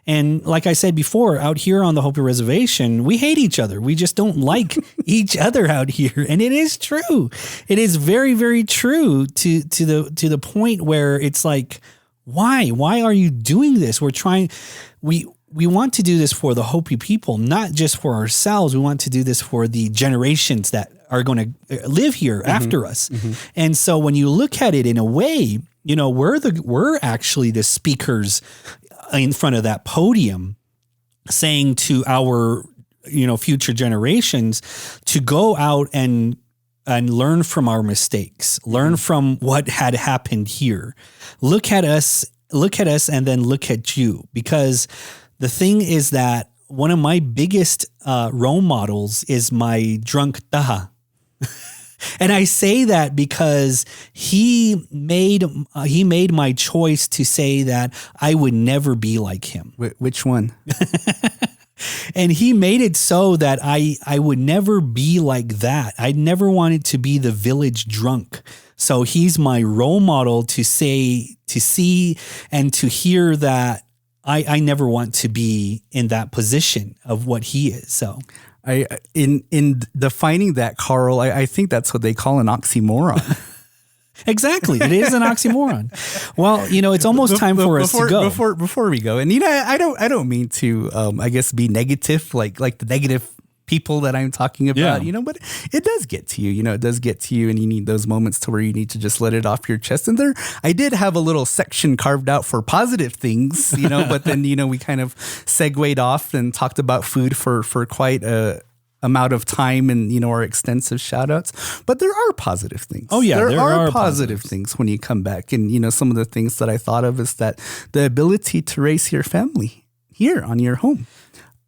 And like I said before, out here on the Hopi Reservation, we hate each other. We just don't like each other out here. And it is true. It is very, very true to the point where it's like, why? Why are you doing this? We want to do this for the Hopi people, not just for ourselves. We want to do this for the generations that are going to live here after us. And so when you look at it in a way, you know, we're actually the speakers in front of that podium saying to our, you know, future generations to go out and learn from our mistakes, learn from what had happened here. Look at us, and then look at you. Because the thing is that one of my biggest role models is my drunk taha. And I say that because he made my choice to say that I would never be like him.
Which one?
And he made it so that I would never be like that. I never wanted to be the village drunk. So he's my role model to see and to hear that I never want to be in that position of what he is. So in defining that, Carl, I think that's what they call an oxymoron. Exactly. It is an oxymoron. Well, you know, it's almost time for us to go.
Before we go. And, you know, I don't mean to, I guess, be negative, like the negative people that I'm talking about, you know, but it does get to you, you know, it does get to you, and you need those moments to where you need to just let it off your chest. And I did have a little section carved out for positive things, you know, but then, you know, we kind of segued off and talked about food for quite a amount of time, and, you know, our extensive shout outs, but there are positive things.
Oh yeah,
there are positive things when you come back. And, you know, some of the things that I thought of is that the ability to raise your family here on your home.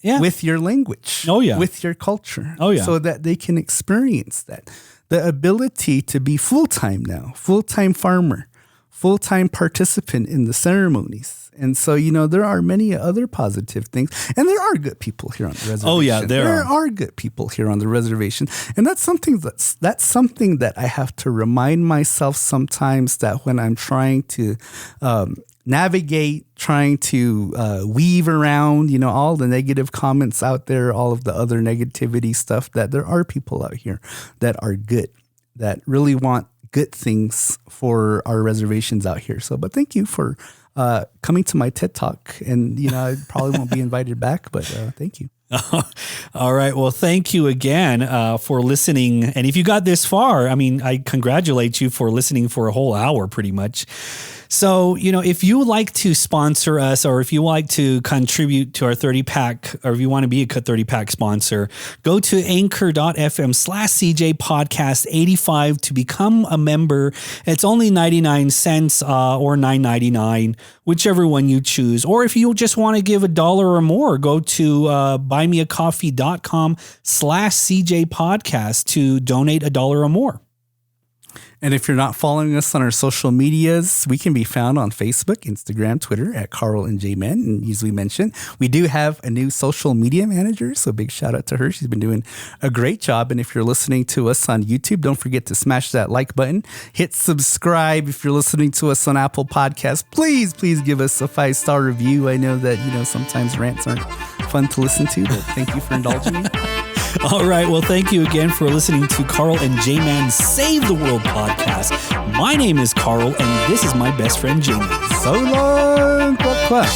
Yeah. With your language.
Oh, yeah.
With your culture.
Oh, yeah.
So that they can experience that. The ability to be full-time now, full-time farmer, full-time participant in the ceremonies. And so, you know, there are many other positive things. And there are good people here on the reservation.
Oh, yeah,
there are good people here on the reservation. And that's something that I have to remind myself sometimes, that when I'm trying to navigate, trying to weave around, you know, all the negative comments out there, all of the other negativity stuff, that there are people out here that are good, that really want good things for our reservations out here. So, but thank you for coming to my TED Talk. And, you know, I probably won't be invited back, but thank you.
All right. Well, thank you again for listening. And if you got this far, I mean, I congratulate you for listening for a whole hour pretty much. So, you know, if you would like to sponsor us, or if you like to contribute to our 30-pack, or if you want to be a 30-pack sponsor, go to anchor.fm/CJ Podcast 85 to become a member. It's only 99 cents or $9.99, whichever one you choose. Or if you just want to give $1 or more, go to buymeacoffee.com/CJ Podcast to donate $1 or more.
And if you're not following us on our social medias, we can be found on Facebook, Instagram, Twitter at Carl and J Man. And as we mentioned, we do have a new social media manager, so big shout out to her. She's been doing a great job. And if you're listening to us on YouTube, don't forget to smash that like button, hit subscribe. If you're listening to us on Apple Podcasts, please give us a 5-star review. I know that, you know, sometimes rants aren't fun to listen to, but thank you for indulging me.
All right. Well, thank you again for listening to Carl and J-Man Save the World podcast. My name is Carl, and this is my best friend, J-Man.
So long. Quack, quack.